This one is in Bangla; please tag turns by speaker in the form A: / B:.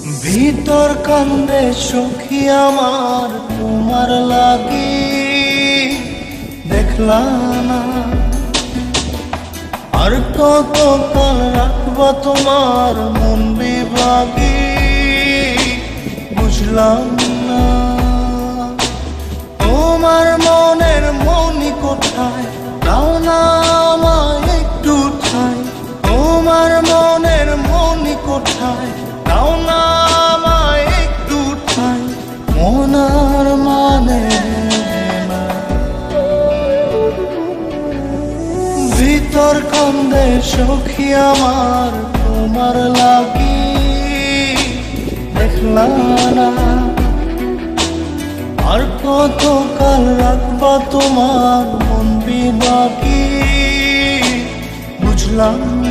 A: ভিতর কান্দে সখী আমার তোমার লাগি, দেখলা না আর কত কাল রাখবা তোমার মন বিভাগী, বুঝলাম না তোমার মনের মনি কোথায়, দাও না আমায় একটু ঠাই। তোমার মনের মনি কোথায়, দাও না আমায় একটু ঠাই। মনার মানে না, ভিতর কান্দে সখী আমার তোমার লাগি, দেখলা না আর কত কাল রাখবা তোমার মন বিভাগী, বুঝলাম